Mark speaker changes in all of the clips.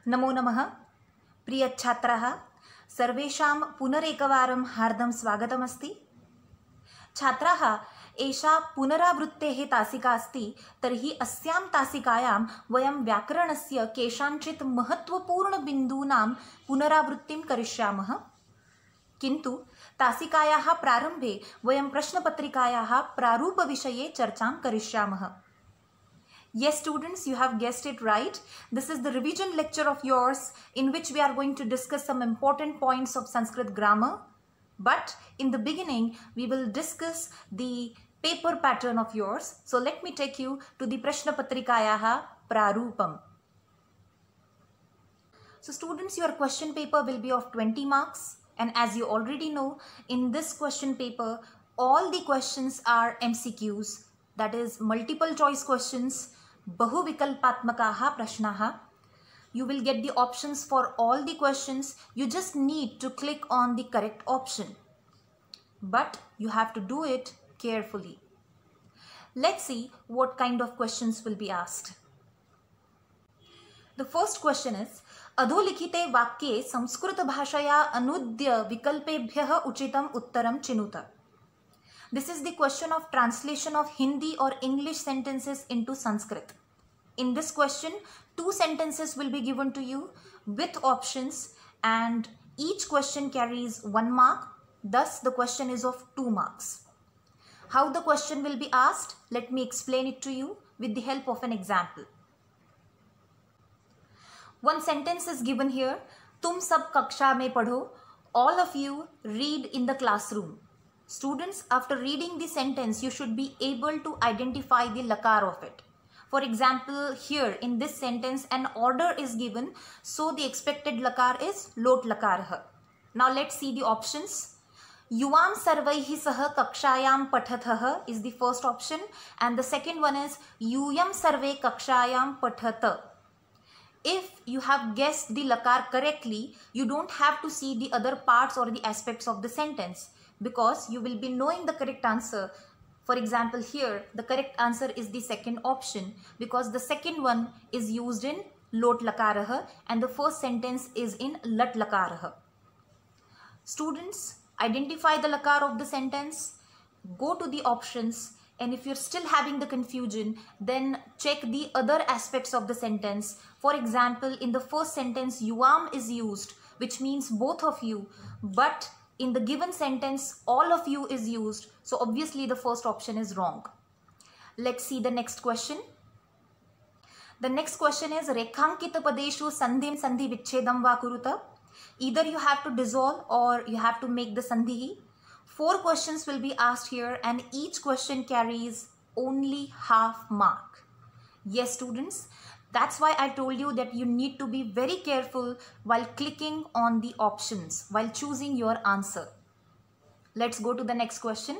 Speaker 1: नमो नमः प्रिय छात्राः सर्वेषां पुनरेकवारं हार्दं स्वागतमस्ति। छात्राः एषा पुनरावृत्तेः तासिका अस्ति। तर्हि अस्यां तासिकायां वयं व्याकरणस्य केषाञ्चित् महत्त्वपूर्णबिन्दूनां पुनरावृत्तिं करिष्यामः। किन्तु तासिकायाः प्रारम्भे वयं प्रश्नपत्रिकायाः प्रारूपविषये चर्चां करिष्यामः। Yes, students, you have guessed it right. This is the revision lecture of yours in which we are going to discuss some important points of Sanskrit grammar. But in the beginning, we will discuss the paper pattern of yours. So let me take you to the Prashna Patrikayaha Prarupam. So students, your question paper will be of 20 marks. And as you already know, in this question paper, all the questions are MCQs. That is multiple choice questions. Bahuvikalpatmakaha prashnaha. You will get the options for all the questions. You just need to click on the correct option. But you have to do it carefully. Let's see what kind of questions will be asked. The first question is, अधोलिखिते वाक्ये संस्कृत भाषया अनुद्य विकल्पेभ्यः उचितम् उत्तरं चिनुत. This is the question of translation of Hindi or English sentences into Sanskrit. In this question, two sentences will be given to you with options and each question carries 1 mark. Thus, the question is of 2 marks. How the question will be asked? Let me explain it to you with the help of an example. One sentence is given here. Tum sab kaksha mein padho. All of you read in the classroom. Students, after reading the sentence, you should be able to identify the lakar of it. For example, here in this sentence, an order is given, so the expected lakar is lot lakarah. Now let's see the options. Yuvam sarvaihi sah kakshayam pathathah is the first option, and the second one is Yuyam sarve kakshayam pathat. If you have guessed the lakar correctly, you don't have to see the other parts or the aspects of the sentence, because you will be knowing the correct answer. For example, here the correct answer is the second option, because the second one is used in lot lakarah and the first sentence is in lat lakarah. Students, identify the lakar of the sentence, go to the options, and if you're still having the confusion, then check the other aspects of the sentence. For example, in the first sentence, yuam is used, which means both of you, but in the given sentence, all of you is used. So obviously the first option is wrong. Let's see the next question. The next question is Rekhankita padeshu sandhim sandhi vichchedam va kuruta. Either you have to dissolve or you have to make the sandhi. 4 questions will be asked here and each question carries only half mark. Yes, students. That's why I told you that you need to be very careful while clicking on the options, while choosing your answer. Let's go to the next question.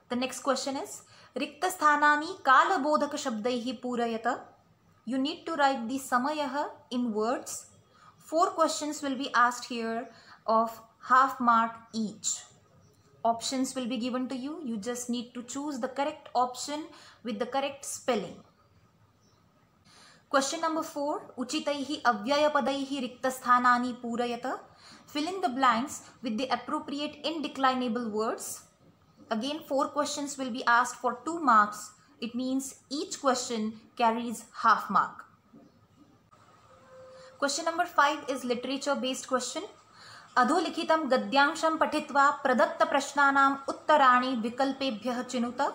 Speaker 1: The next question is, Rikta sthanani kala bodhaka shabdaihi purayata. You need to write the samayah in words. 4 questions will be asked here of half mark each. Options will be given to you. You just need to choose the correct option with the correct spelling. Question number 4. Uchitaihi avyayapadahi riktasthanani purayata. Fill in the blanks with the appropriate indeclinable words. Again, 4 questions will be asked for 2 marks. It means each question carries half mark. Question number 5 is literature based question. Adholikhitam gadyamsham patitva pradatta prashnanam uttarani vikalpebhyah chinuta.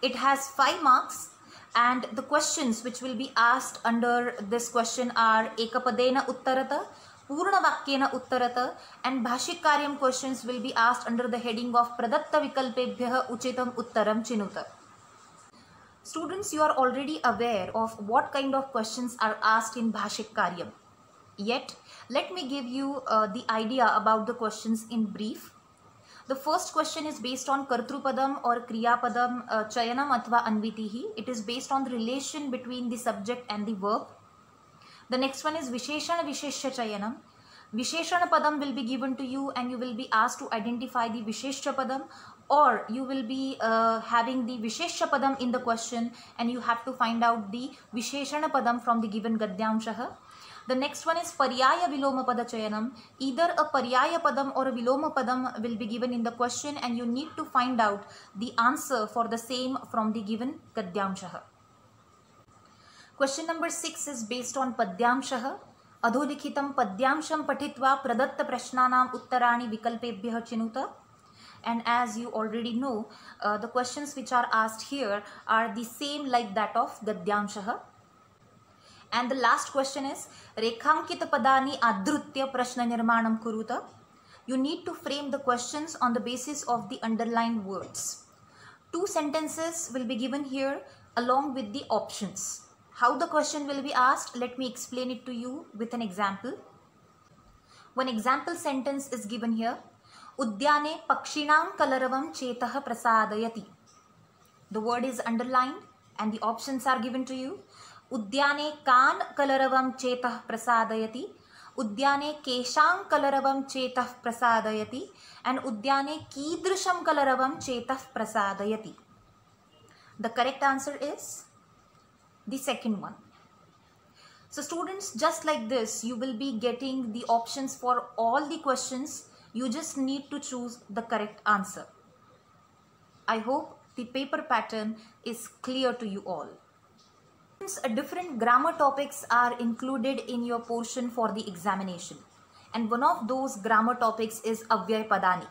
Speaker 1: It has 5 marks. And the questions which will be asked under this question are Ekapadena Uttarata, Purnavakyena Uttarata, and Bhashikaryam questions will be asked under the heading of Pradatta Vikalpebhyah Uchitam Uttaram Chinuta. Students, you are already aware of what kind of questions are asked in Bhashikaryam. Yet, let me give you the idea about the questions in brief. The first question is based on Kartrupadam or Kriyapadam Chayanam Athva Anvitihi. It is based on the relation between the subject and the verb. The next one is Visheshana Visheshya Chayanam. Visheshana Padam will be given to you and you will be asked to identify the Visheshya Padam or you will be having the Vishesha Padam in the question, and you have to find out the Visheshana Padam from the given Gadyanshah. The next one is Paryaya Viloma Pada Chayanam. Either a Paryaya Padam or a Viloma Padam will be given in the question, and you need to find out the answer for the same from the given Gadyanshah. Question number 6 is based on Padyamshah. Adholikhitam Padyamsham Patitva Pradatta Prashnanam Uttarani Vikalpebhyah Chinuta. And as you already know, the questions which are asked here are the same like that of Gadyanshah. And the last question is Rekhankita Padani Adrutya Prashna Nirmanam Kuruta. You need to frame the questions on the basis of the underlined words. 2 sentences will be given here along with the options. How the question will be asked, let me explain it to you with an example. One example sentence is given here. Udyane Pakshinam Kalaravam Chetah Prasadayati. The word is underlined and the options are given to you. Udyane Kan Kalaravam Chetah Prasadayati. Udyane Kesham Kalaravam Chetah Prasadayati. And Udyane Kidrisham Kalaravam Chetah Prasadayati. The correct answer is the second one. So students, just like this, you will be getting the options for all the questions. You just need to choose the correct answer. I hope the paper pattern is clear to you all. Different grammar topics are included in your portion for the examination. And one of those grammar topics is Avyaya Padani.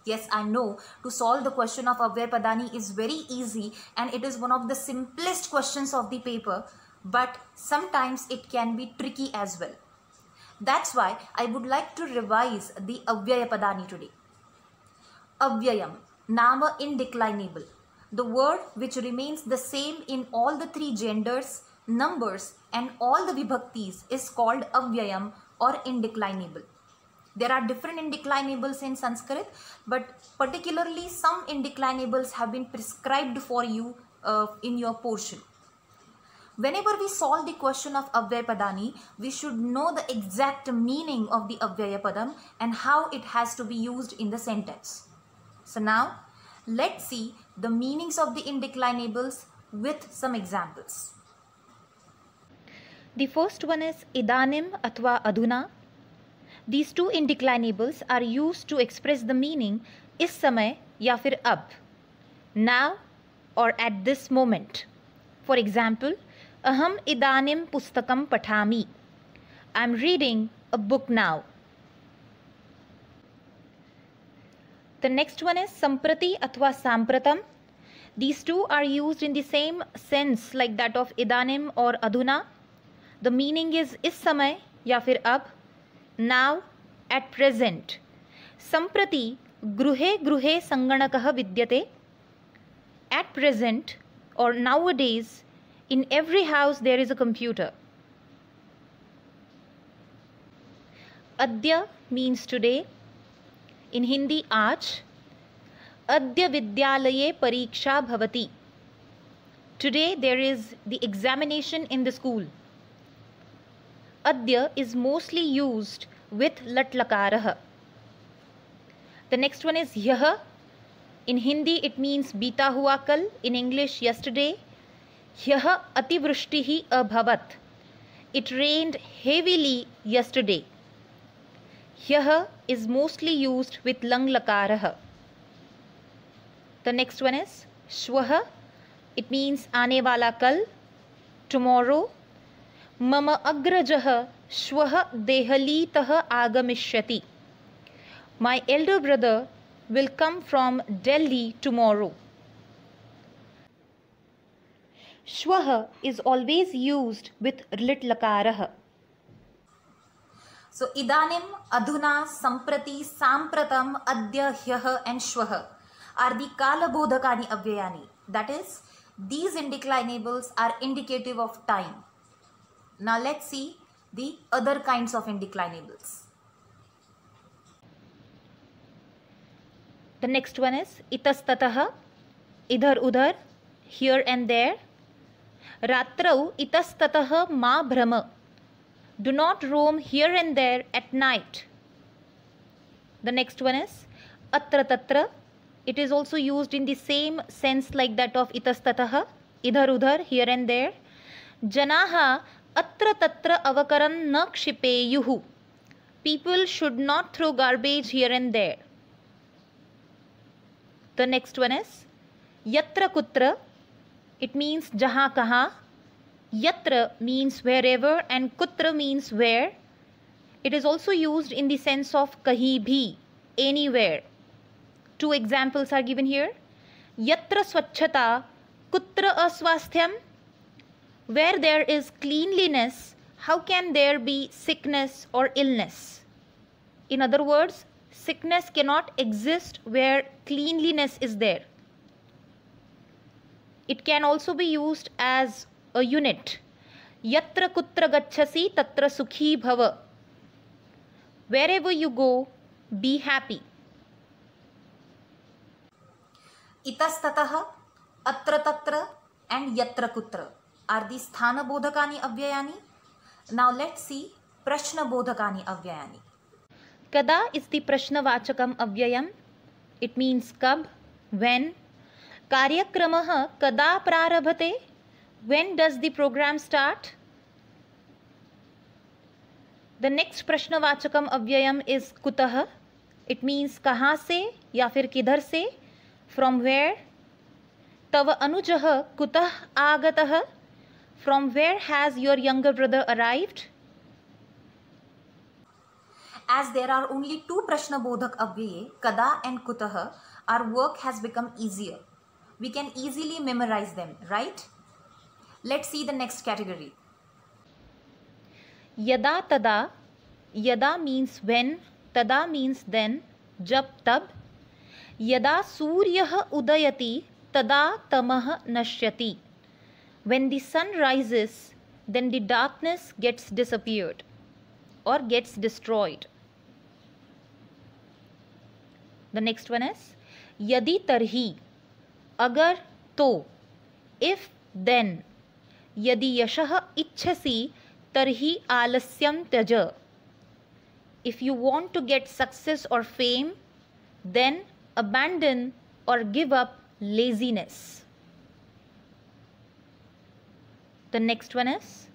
Speaker 1: Yes, I know to solve the question of Avyaya Padani is very easy, and it is one of the simplest questions of the paper, but sometimes it can be tricky as well. That's why I would like to revise the Avyaya Padani today. Avyayam, Nama indeclinable. The word which remains the same in all the 3 genders, numbers and all the vibhaktis is called Avyayam or indeclinable. There are different indeclinables in Sanskrit, but particularly some indeclinables have been prescribed for you in your portion. Whenever we solve the question of Avyaya Padani, we should know the exact meaning of the Avyaya Padam and how it has to be used in the sentence. So now, let's see the meanings of the indeclinables with some examples.
Speaker 2: The first one is Idanim Athva Adhuna. These 2 indeclinables are used to express the meaning is samay ya fir ab, now or at this moment. For example, Aham idanim pustakam pathami. I am reading a book now. The next one is Samprati Athva Sampratam. These 2 are used in the same sense like that of Idanim or Adhuna. The meaning is samay ya fir ab, now, at present. Samprati gruhe gruhe sanganakah vidyate. At present or nowadays, in every house there is a computer. Adya means today. In Hindi, aaj. Adya vidyalaye pariksha bhavati. Today there is the examination in the school. Adya is mostly used with lat lakarah. The next one is yah. In Hindi it means beeta hua kal. In English, yesterday. Yah ativrishtihi abhavat. It rained heavily yesterday. Yah is mostly used with lang lakarah. The next one is shwah. It means aane wala kal, tomorrow. Mama agrajah shwah dehalitah agamishyati. My elder brother will come from Delhi tomorrow. Shwah is always used with lit lakarah.
Speaker 1: So Idanim, Adhuna, Samprati, Sampratam, Adya, Hyah and Shwah are the Kalabodhakani Avyayani. That is, these indeclinables are indicative of time. Now let's see the other kinds of indeclinables.
Speaker 2: The next one is Itastatah, idhar udhar, here and there. Ratrau itastatah ma bhrama. Do not roam here and there at night. The next one is Atra tatra, It is also used in the same sense like that of itastatah, idhar udhar, here and there. Janaha atra tatra avakaran na kshipeyuhu. People should not throw garbage here and there. The next one is yatra kutra. It means jaha kaha. Yatra means wherever and kutra means where. It is also used in the sense of kahi bhi, anywhere. Two examples are given here. Yatra swachhata kutra aswasthyam. Where there is cleanliness, how can there be sickness or illness? In other words, sickness cannot exist where cleanliness is there. It can also be used as a unit. Yatra kutra gacchasi tatra sukhi bhava. Wherever you go, be happy.
Speaker 1: Itastatah, atra tatra and yatra kutra are the sthana bodhakani avyayani. Now let's see prashna bodhakani avyayani.
Speaker 2: Kada is the prashnavachakam avyayam. It means kab, when. Karyakramah kada prarabhate. When does the program start? The next prashnavachakam avyayam is kutah. It means kahan se ya fir kidhar se, from where. Tava anujah kutah agatah. From where has your younger brother arrived?
Speaker 1: As there are only two prashna bodhak avyaye, kada and kutah, our work has become easier. We can easily memorize them, right? Let's see the next category.
Speaker 2: Yada tada. Yada means when, tada means then, jab tab. Yada suryah udayati, tada tamah nashyati. When the sun rises, then the darkness gets disappeared or gets destroyed. The next one is yadi tarhi. Agar to. If then. Yadi yashah ichhasi tarhi alasyam tyaja. If you want to get success or fame, then abandon or give up laziness. The next one is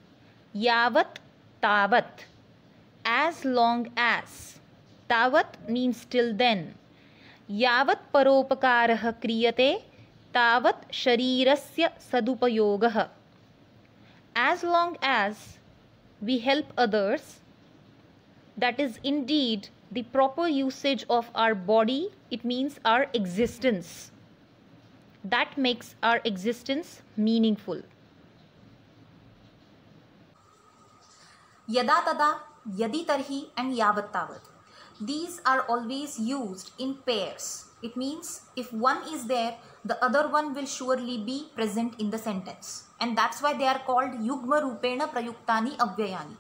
Speaker 2: yavat tavat. As long as. Tavat means till then. Yavat paropakarah kriyate tavat sharirasya sadupayogah. As long as we help others, that is indeed the proper usage of our body. It means our existence. That makes our existence meaningful.
Speaker 1: Yada tada, yadi tarhi and yavat tavat. These are always used in pairs. It means if one is there, the other one will surely be present in the sentence. And that's why they are called yugma rupena prayuktani avyayani.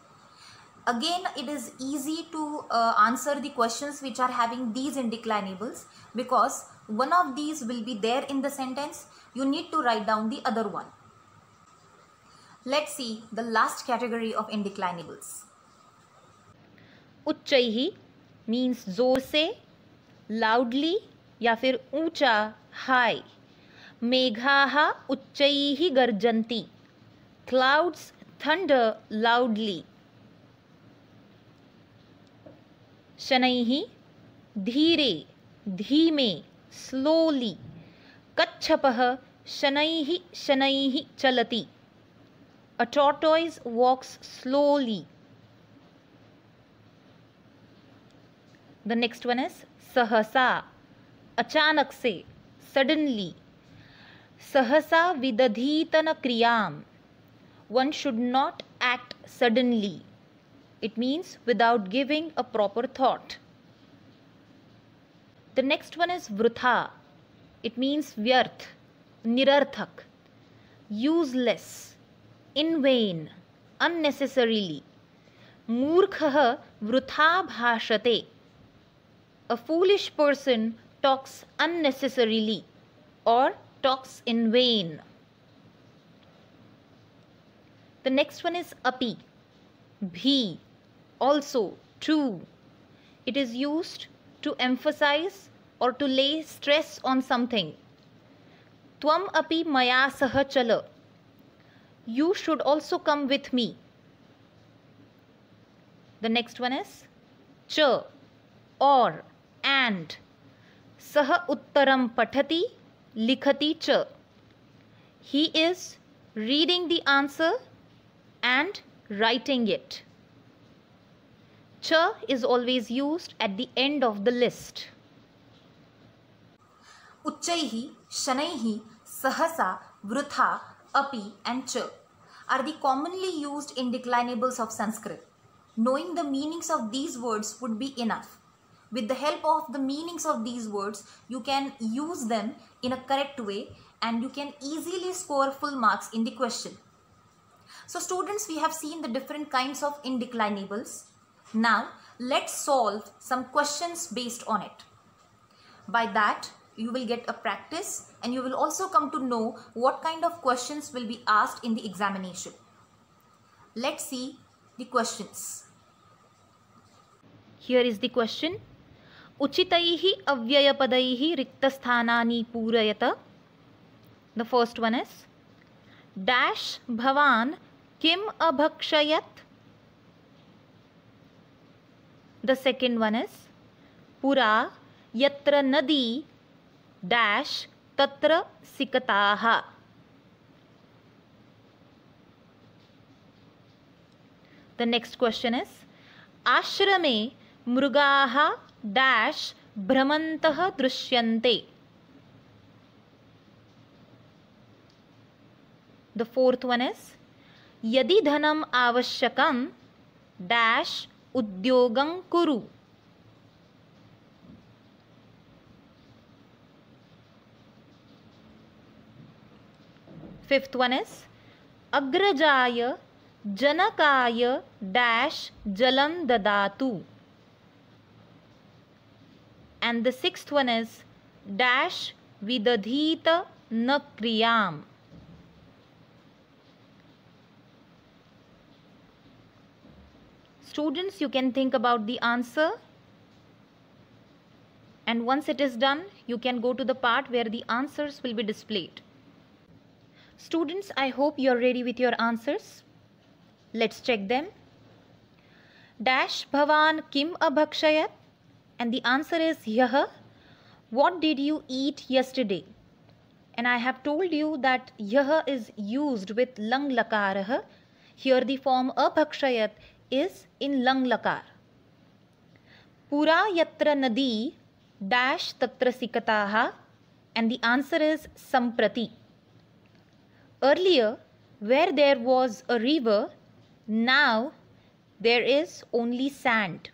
Speaker 1: Again, it is easy to answer the questions which are having these indeclinables, because one of these will be there in the sentence. You need to write down the other one. Let's see the last category of indeclinables.
Speaker 2: Uchchaihi means जोर से, loudly या फिर ऊंचा, high. मेघाः उच्चैः गर्जन्ति. Clouds thunder loudly. शनैः धीरे, धीमे, slowly. कच्छपः शनैः शनैः चलति. A tortoise walks slowly. The next one is सहसा. अचानक से, suddenly. सहसा विदधीतन क्रियाम. One should not act suddenly. It means without giving a proper thought. The next one is vrutha. It means vyarth, nirarthak, useless, in vain, unnecessarily. Murkhah vrutha bhashate. A foolish person talks unnecessarily or talks in vain. The next one is api, bhi, also, too. It is used to emphasize or to lay stress on something. Tvam api maya sah chala. You should also come with me. The next one is cha, or, and. Sah uttaram pathati likhati cha. He is reading the answer and writing it. Cha is always used at the end of the list.
Speaker 1: Uchchaihi, shanaihi, sahasa, vrutha, api and cha are the commonly used indeclinables of Sanskrit. Knowing the meanings of these words would be enough. With the help of the meanings of these words, you can use them in a correct way and you can easily score full marks in the question. So students, we have seen the different kinds of indeclinables. Now let's solve some questions based on it. By that, you will get a practice and you will also come to know what kind of questions will be asked in the examination. Let's see the questions.
Speaker 2: Here is the question. Uchitaihi avyayapadaihi riktasthanani purayata. The first one is dash bhavan kim abhakshayat. The second one is pura yatra nadi dash tatra sikataha. The next question is ashrame mrugaha dash bhramantah drishyante. The fourth one is yadi dhanam avashyakam dash udyogam kuru. Fifth one is agrajaya janakaya dash jalam dadatu. And the sixth one is dash vidadhita na kriyam. Students, you can think about the answer, and once it is done, you can go to the part where the answers will be displayed. Students, I hope you are ready with your answers. Let's check them. Dash bhavan kim abhakshayat, and the answer is yah. What did you eat yesterday? And I have told you that yah is used with lang lakarah. Here the form abhakshayat is in lang lakar. Pura yatra nadi dash tatra sikataha, and the answer is samprati. Earlier, where there was a river, now there is only sand.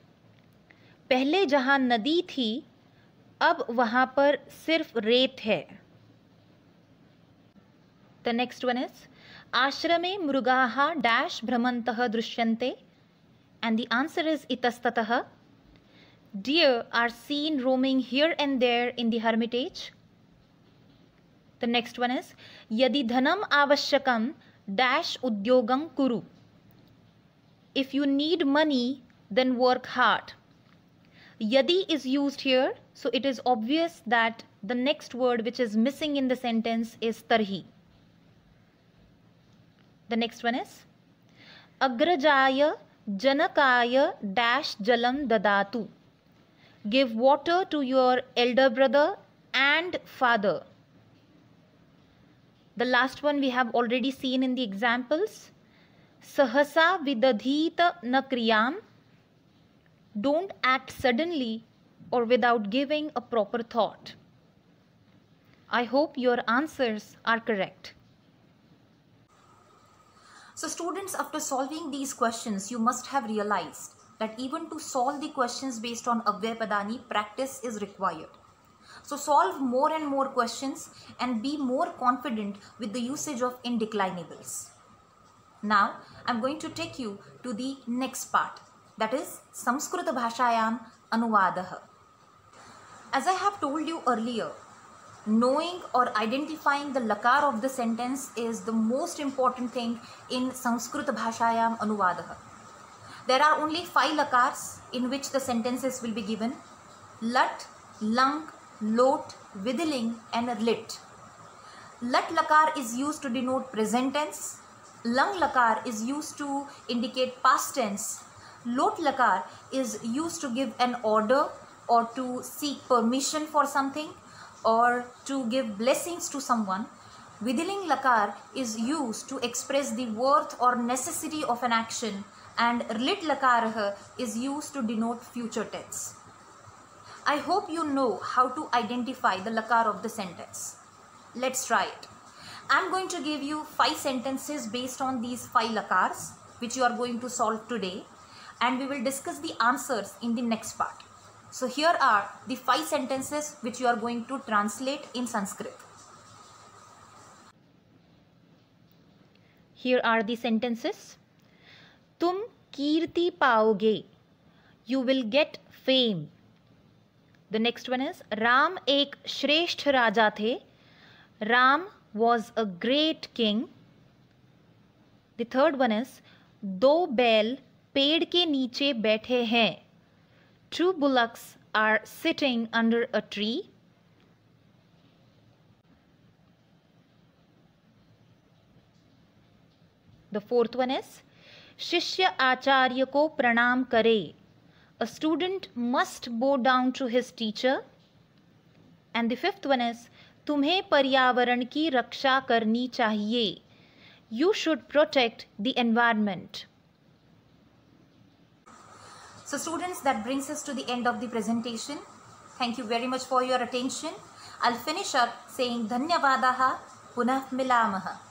Speaker 2: पहले जहाँ नदी थी, अब वहाँ पर सिर्फ रेत है. The next one is आश्रमे मृगाः dash भ्रमन्तः दृश्यन्ते, and the answer is itastatah. Deer are seen roaming here and there in the hermitage. The next one is yadi dhanam avashyakam dash udyogam kuru. If you need money, then work hard. Yadi is used here, so it is obvious that the next word which is missing in the sentence is tarhi. The next one is agrajaya janakaya dash jalam dadatu. Give water to your elder brother and father. The last one we have already seen in the examples. Sahasa vidadhita na kriyam. Don't act suddenly or without giving a proper thought. I hope your answers are correct.
Speaker 1: So students, after solving these questions, you must have realized that even to solve the questions based on Avyaypadani, practice is required. So solve more and more questions and be more confident with the usage of indeclinables. Now, I'm going to take you to the next part, that is Samskrita Bhashayam Anuvadah. As I have told you earlier, knowing or identifying the lakar of the sentence is the most important thing in Samskrita Bhashayam Anuvadah. There are only 5 lakars in which the sentences will be given: lat, lang, lot, vidling and lit. Lat lakar is used to denote present tense. Lang lakar is used to indicate past tense. Lot lakar is used to give an order or to seek permission for something or to give blessings to someone. Vidling lakar is used to express the worth or necessity of an action, and lit lakar is used to denote future tense. I hope you know how to identify the lakar of the sentence. Let's try it. I'm going to give you 5 sentences based on these 5 lakars which you are going to solve today, and we will discuss the answers in the next part. So here are the 5 sentences which you are going to translate in Sanskrit.
Speaker 2: Here are the sentences. Tum kirti paoge. You will get fame. The next one is Ram ek shresth raja the. Ram was a great king. The third one is Do बैल पेड़ के नीचे बैठे हैं. 2 bullocks are sitting under a tree. The fourth one is शिष्य आचार्य को प्रणाम करे. A student must bow down to his teacher. And the fifth one is तुम्हें पर्यावरण की रक्षा करनी चाहिए. You should protect the environment.
Speaker 1: So students, that brings us to the end of the presentation. Thank you very much for your attention. I'll finish up saying Dhanyavadaha Punah Milamaha.